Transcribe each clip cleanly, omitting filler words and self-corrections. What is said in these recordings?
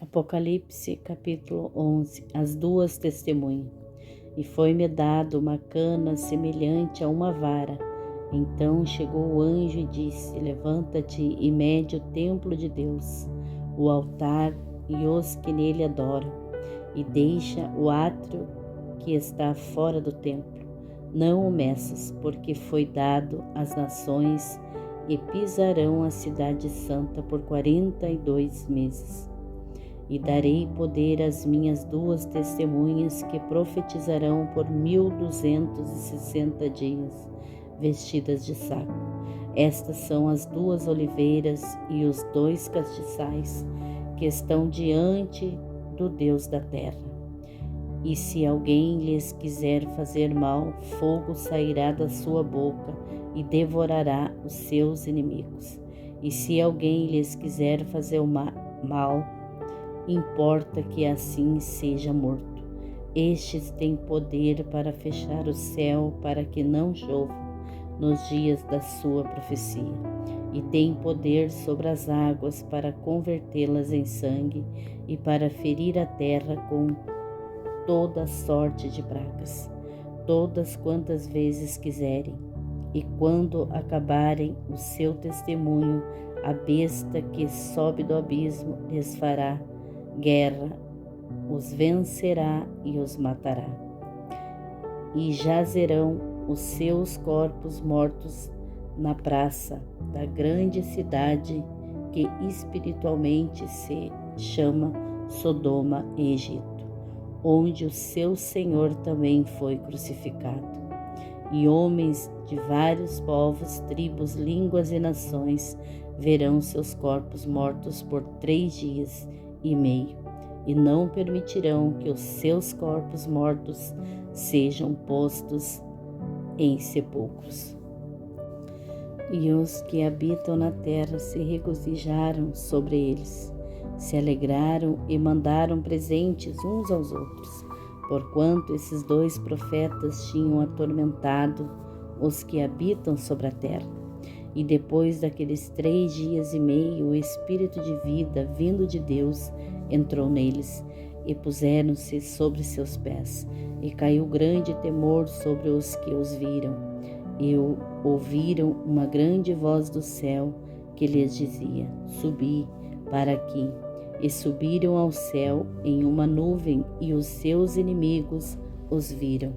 Apocalipse capítulo 11. As duas testemunhas. E foi-me dado uma cana semelhante a uma vara. Então chegou o anjo e disse: Levanta-te e mede o templo de Deus, o altar e os que nele adoram, e deixa o átrio que está fora do templo. Não o meças, porque foi dado às nações, e pisarão a cidade santa por 42 meses. E darei poder às minhas duas testemunhas, que profetizarão por 1260 dias, vestidas de saco. Estas são as duas oliveiras e os dois castiçais, que estão diante do Deus da terra. E se alguém lhes quiser fazer mal, fogo sairá da sua boca e devorará os seus inimigos. E se alguém lhes quiser fazer mal, importa que assim seja morto. Estes têm poder para fechar o céu para que não chova nos dias da sua profecia, e têm poder sobre as águas para convertê-las em sangue e para ferir a terra com toda sorte de pragas, todas quantas vezes quiserem. E quando acabarem o seu testemunho, a besta que sobe do abismo lhes fará guerra, os vencerá e os matará. E jazerão os seus corpos mortos na praça da grande cidade, que espiritualmente se chama Sodoma e Egito, onde o seu Senhor também foi crucificado. E homens de vários povos, tribos, línguas e nações verão seus corpos mortos por 3 dias e meio, e não permitirão que os seus corpos mortos sejam postos em sepulcros. E os que habitam na terra se regozijaram sobre eles, se alegraram e mandaram presentes uns aos outros, porquanto esses 2 profetas tinham atormentado os que habitam sobre a terra. E depois daqueles 3 dias e meio, o Espírito de vida, vindo de Deus, entrou neles, e puseram-se sobre seus pés. E caiu grande temor sobre os que os viram. E ouviram uma grande voz do céu, que lhes dizia: Subi para aqui. E subiram ao céu em uma nuvem, e os seus inimigos os viram.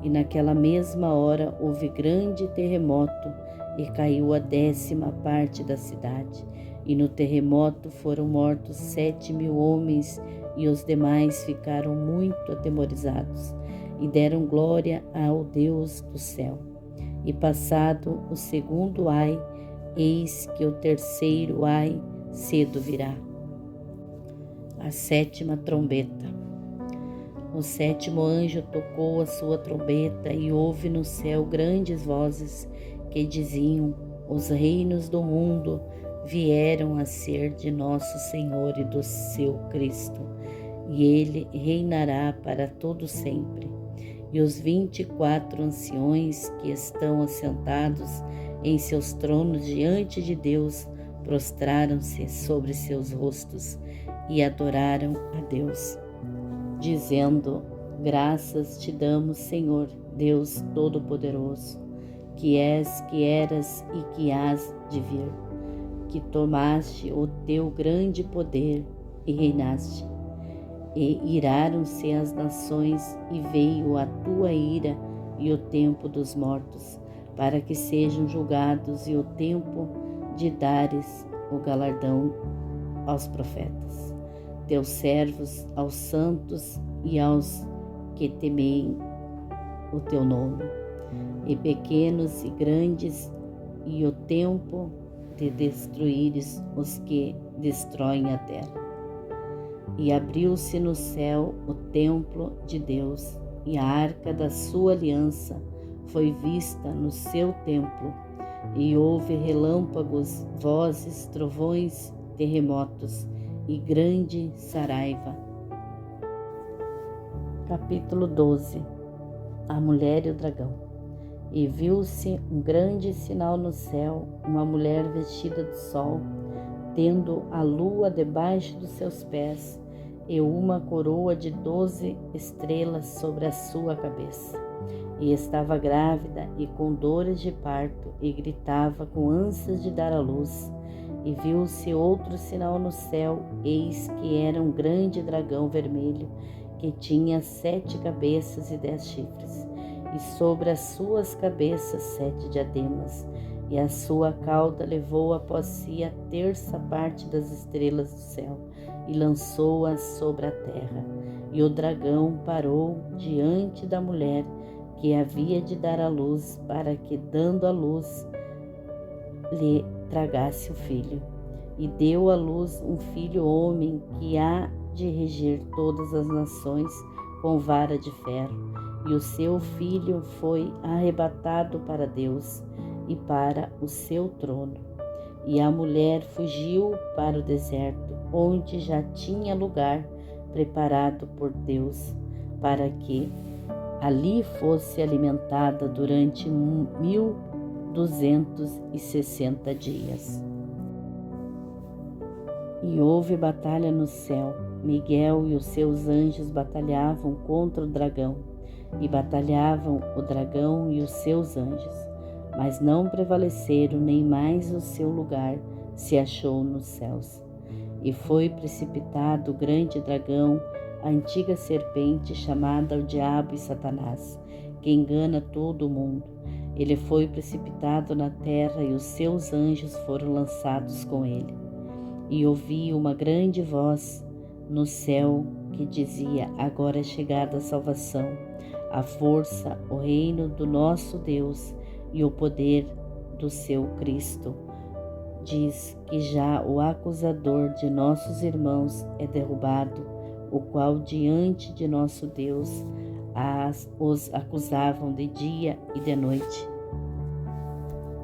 E naquela mesma hora houve grande terremoto, e caiu a 10ª parte da cidade. E no terremoto foram mortos 7.000 homens, e os demais ficaram muito atemorizados, e deram glória ao Deus do céu. E passado o segundo ai, eis que o terceiro ai cedo virá. A 7ª trombeta. O 7º anjo tocou a sua trombeta, e houve no céu grandes vozes que diziam: Os reinos do mundo vieram a ser de nosso Senhor e do seu Cristo, e ele reinará para todo sempre. E os 24 anciões que estão assentados em seus tronos diante de Deus prostraram-se sobre seus rostos e adoraram a Deus, dizendo: Graças te damos, Senhor, Deus Todo-Poderoso, que és, que eras e que hás de vir, que tomaste o teu grande poder e reinaste. E iraram-se as nações, e veio a tua ira e o tempo dos mortos, para que sejam julgados, e o tempo de dares o galardão aos profetas, teus servos, aos santos e aos que temem o teu nome, e pequenos e grandes, e o tempo de destruíres os que destroem a terra. E abriu-se no céu o templo de Deus, e a arca da sua aliança foi vista no seu templo, e houve relâmpagos, vozes, trovões, terremotos e grande saraiva. Capítulo 12. A mulher e o dragão. E viu-se um grande sinal no céu, uma mulher vestida de sol, tendo a lua debaixo dos seus pés e uma coroa de 12 estrelas sobre a sua cabeça. E estava grávida e com dores de parto, e gritava com ânsias de dar à luz. E viu-se outro sinal no céu, eis que era um grande dragão vermelho, que tinha 7 cabeças e 10 chifres, e sobre as suas cabeças 7 diademas, e a sua cauda levou após si a terça parte das estrelas do céu, e lançou-as sobre a terra. E o dragão parou diante da mulher que havia de dar à luz, para que, dando à luz, lhe tragasse o filho. E deu à luz um filho homem, que há de reger todas as nações com vara de ferro. E o seu filho foi arrebatado para Deus e para o seu trono. E a mulher fugiu para o deserto, onde já tinha lugar preparado por Deus, para que ali fosse alimentada durante 1260 dias. E houve batalha no céu. Miguel e os seus anjos batalhavam contra o dragão, e batalhavam o dragão e os seus anjos, mas não prevaleceram, nem mais o seu lugar se achou nos céus. E foi precipitado o grande dragão, a antiga serpente, chamada o Diabo e Satanás, que engana todo o mundo. Ele foi precipitado na terra, e os seus anjos foram lançados com ele. E ouvi uma grande voz no céu que dizia: agora é chegada a salvação, a força, o reino do nosso Deus e o poder do seu Cristo. Diz que já o acusador de nossos irmãos é derrubado, o qual diante de nosso Deus os acusavam de dia e de noite.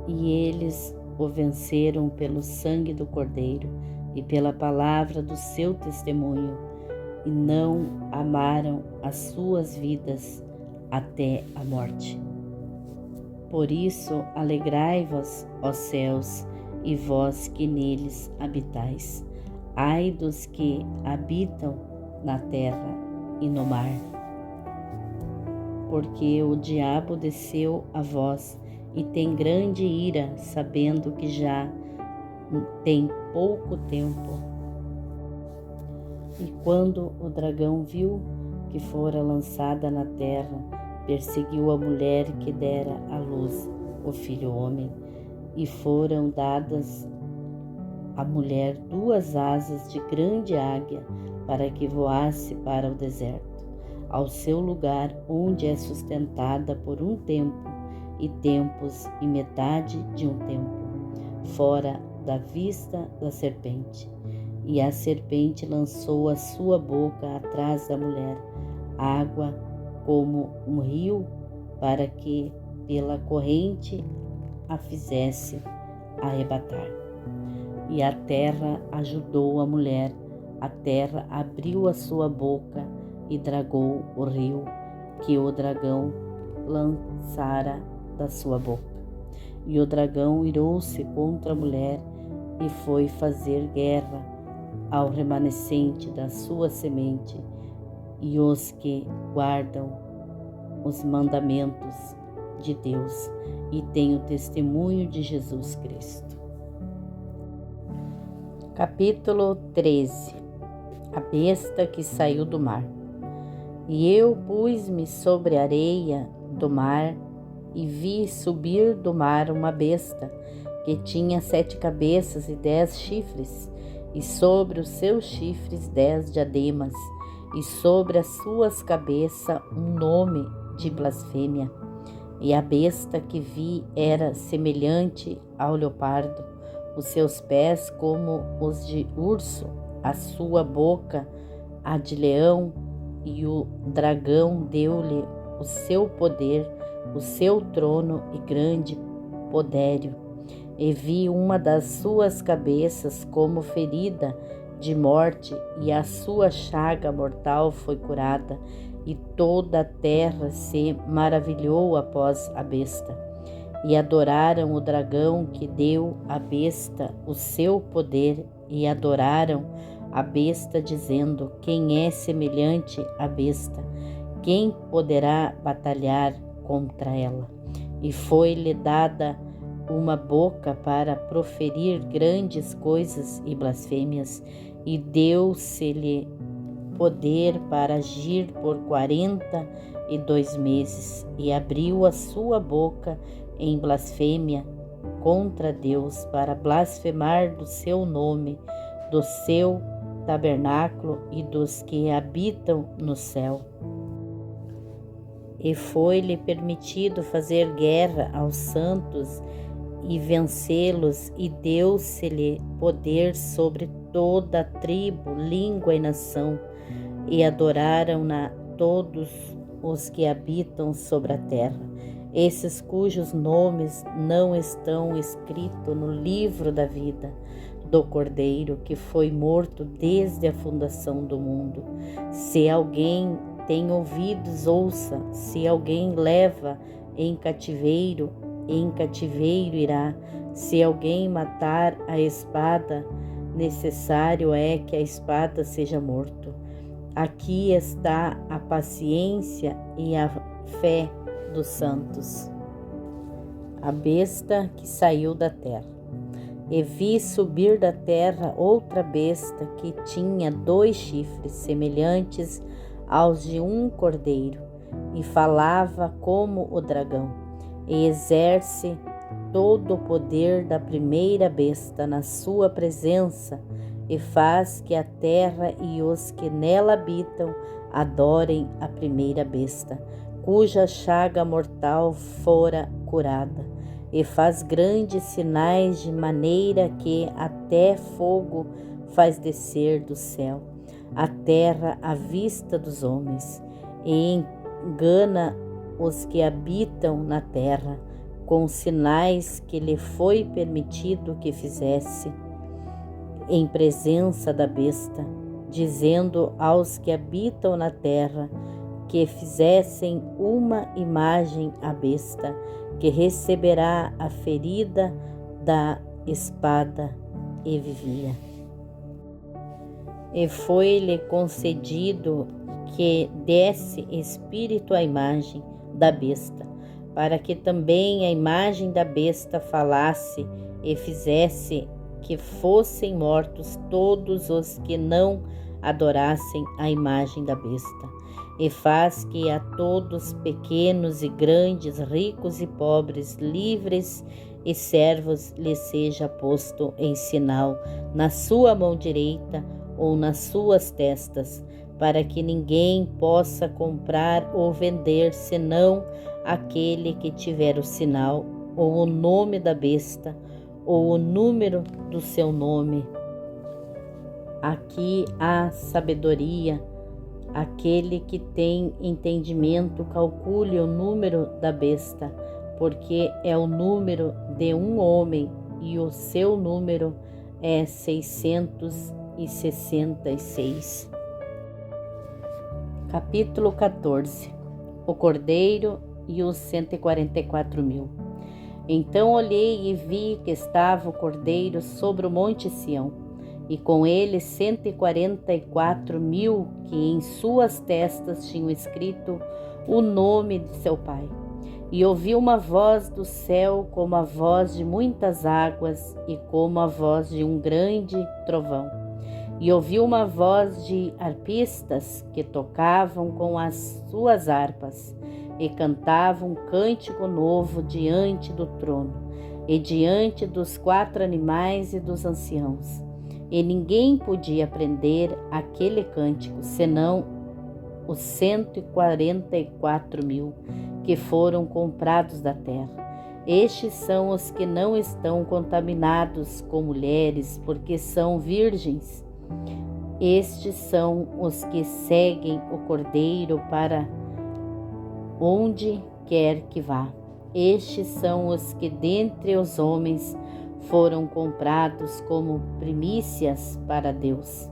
E eles o venceram pelo sangue do Cordeiro e pela palavra do seu testemunho, e não amaram as suas vidas até a morte. Por isso, alegrai-vos, ó céus, e vós que neles habitais. Ai dos que habitam na terra e no mar. Porque o diabo desceu a vós e tem grande ira, sabendo que já tem pouco tempo. E quando o dragão viu que fora lançada na terra, perseguiu a mulher que dera à luz o filho homem, e foram dadas à mulher 2 asas de grande águia, para que voasse para o deserto, ao seu lugar, onde é sustentada por um tempo, e tempos, e metade de um tempo, fora da vista da serpente. E a serpente lançou a sua boca atrás da mulher, água como um rio, para que pela corrente a fizesse arrebatar. E a terra ajudou a mulher, a terra abriu a sua boca e dragou o rio que o dragão lançara da sua boca. E o dragão irou-se contra a mulher e foi fazer guerra ao remanescente da sua semente e os que guardam os mandamentos de Deus e têm o testemunho de Jesus Cristo. Capítulo 13. A besta que saiu do mar. E eu pus-me sobre a areia do mar e vi subir do mar uma besta que tinha 7 cabeças e 10 chifres, e sobre os seus chifres 10 diademas, e sobre as suas cabeças um nome de blasfêmia. E a besta que vi era semelhante ao leopardo, os seus pés como os de urso, a sua boca a de leão, e o dragão deu-lhe o seu poder, o seu trono e grande poderio. E vi uma das suas cabeças como ferida de morte, e a sua chaga mortal foi curada, e toda a terra se maravilhou após a besta. E adoraram o dragão que deu à besta o seu poder e adoraram a besta, dizendo: quem é semelhante à besta? Quem poderá batalhar contra ela? E foi-lhe dada uma boca para proferir grandes coisas e blasfêmias, e deu-se-lhe poder para agir por 42 meses, e abriu a sua boca em blasfêmia contra Deus, para blasfemar do seu nome, do seu tabernáculo e dos que habitam no céu. E foi-lhe permitido fazer guerra aos santos e vencê-los, e deu-se-lhe poder sobre toda a tribo, língua e nação, e adoraram-na todos os que habitam sobre a terra, esses cujos nomes não estão escritos no livro da vida do Cordeiro, que foi morto desde a fundação do mundo. Se alguém tem ouvidos, ouça. Se alguém leva em cativeiro irá. Se alguém matar a espada, necessário é que a espada seja morto. Aqui está a paciência e a fé dos santos. A besta que saiu da terra. E vi subir da terra outra besta que tinha 2 chifres, semelhantes aos de um cordeiro, e falava como o dragão, e exerce todo o poder da primeira besta na sua presença, e faz que a terra e os que nela habitam adorem a primeira besta, cuja chaga mortal fora curada, e faz grandes sinais, de maneira que até fogo faz descer do céu a terra à vista dos homens, e engana os que habitam na terra com sinais que lhe foi permitido que fizesse em presença da besta, dizendo aos que habitam na terra que fizessem uma imagem à besta, que receberá a ferida da espada, e vivia. E foi-lhe concedido que desse espírito à imagem da besta, para que também a imagem da besta falasse e fizesse que fossem mortos todos os que não adorassem a imagem da besta, e faz que a todos, pequenos e grandes, ricos e pobres, livres e servos, lhe seja posto em sinal na sua mão direita ou nas suas testas, para que ninguém possa comprar ou vender, senão aquele que tiver o sinal, ou o nome da besta, ou o número do seu nome. Aqui há sabedoria. Aquele que tem entendimento, calcule o número da besta, porque é o número de um homem, e o seu número é 666. Capítulo 14. O Cordeiro e os 144.000. Então olhei e vi que estava o Cordeiro sobre o monte Sião, e com ele 144.000 que em suas testas tinham escrito o nome de seu pai. E ouvi uma voz do céu, como a voz de muitas águas e como a voz de um grande trovão. E ouvi uma voz de arpistas que tocavam com as suas harpas e cantavam um cântico novo diante do trono e diante dos 4 animais e dos anciãos. E ninguém podia aprender aquele cântico, senão os 144.000 que foram comprados da terra. Estes são os que não estão contaminados com mulheres, porque são virgens. Estes são os que seguem o Cordeiro para onde quer que vá. Estes são os que dentre os homens foram comprados como primícias para Deus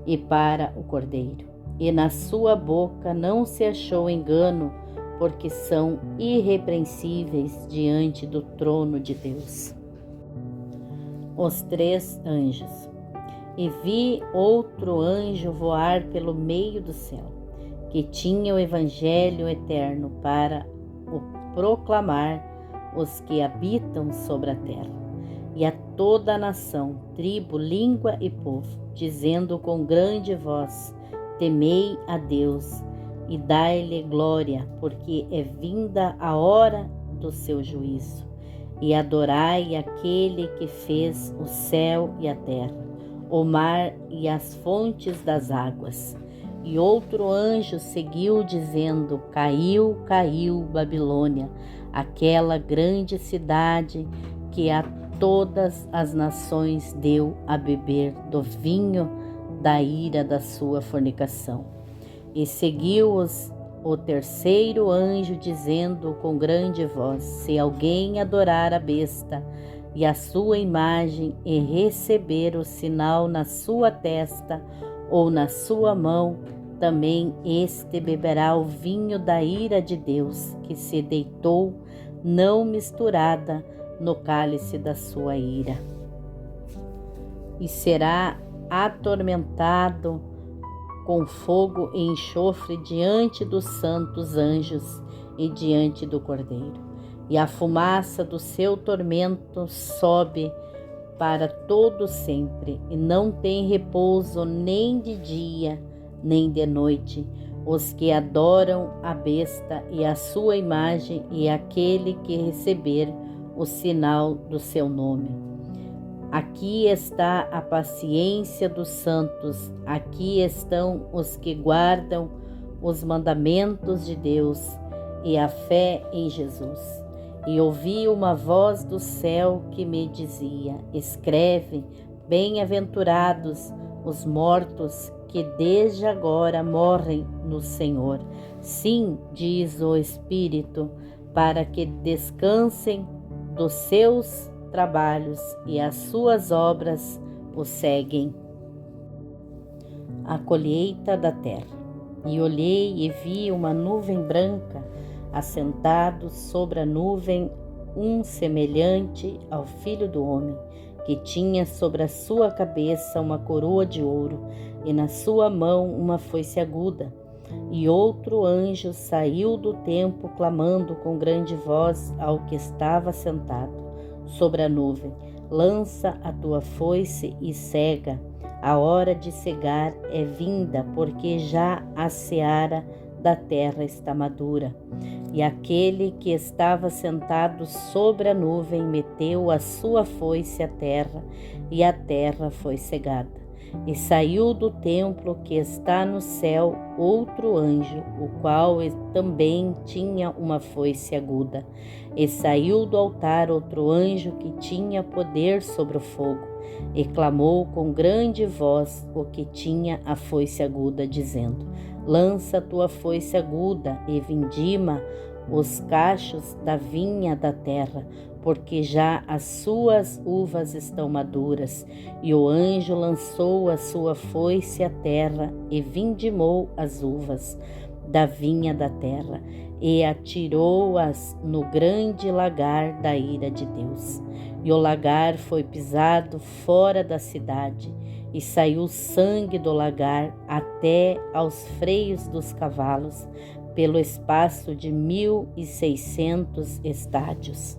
e para o Cordeiro. E na sua boca não se achou engano, porque são irrepreensíveis diante do trono de Deus. Os 3 anjos. E vi outro anjo voar pelo meio do céu, que tinha o evangelho eterno para o proclamar os que habitam sobre a terra, e a toda a nação, tribo, língua e povo, dizendo com grande voz: temei a Deus e dai-lhe glória, porque é vinda a hora do seu juízo. E adorai aquele que fez o céu e a terra, o mar e as fontes das águas. E outro anjo seguiu, dizendo: caiu, caiu Babilônia, aquela grande cidade que a todas as nações deu a beber do vinho da ira da sua fornicação. E seguiu-os o terceiro anjo, dizendo com grande voz: se alguém adorar a besta e a sua imagem, e receber o sinal na sua testa ou na sua mão, também este beberá o vinho da ira de Deus, que se deitou, não misturada, no cálice da sua ira. E será atormentado com fogo e enxofre diante dos santos anjos e diante do Cordeiro. E a fumaça do seu tormento sobe para todo sempre, e não tem repouso nem de dia, nem de noite, os que adoram a besta e a sua imagem e aquele que receber o sinal do seu nome. Aqui está a paciência dos santos, aqui estão os que guardam os mandamentos de Deus e a fé em Jesus. E ouvi uma voz do céu que me dizia: escreve, bem-aventurados os mortos que desde agora morrem no Senhor. Sim, diz o Espírito, para que descansem dos seus trabalhos e as suas obras o seguem. A colheita da terra. E olhei e vi uma nuvem branca, assentado sobre a nuvem semelhante ao Filho do Homem, que tinha sobre a sua cabeça uma coroa de ouro e na sua mão uma foice aguda. E outro anjo saiu do templo, clamando com grande voz ao que estava sentado sobre a nuvem: lança a tua foice e cega, a hora de cegar é vinda, porque já a seara da terra está madura. E aquele que estava sentado sobre a nuvem meteu a sua foice à terra, e a terra foi cegada. E saiu do templo que está no céu outro anjo, o qual também tinha uma foice aguda. E saiu do altar outro anjo que tinha poder sobre o fogo, e clamou com grande voz o que tinha a foice aguda, dizendo: lança tua foice aguda e vindima os cachos da vinha da terra, porque já as suas uvas estão maduras. E o anjo lançou a sua foice à terra e vindimou as uvas da vinha da terra e atirou-as no grande lagar da ira de Deus. E o lagar foi pisado fora da cidade, e saiu sangue do lagar até aos freios dos cavalos, pelo espaço de 1.600 estádios.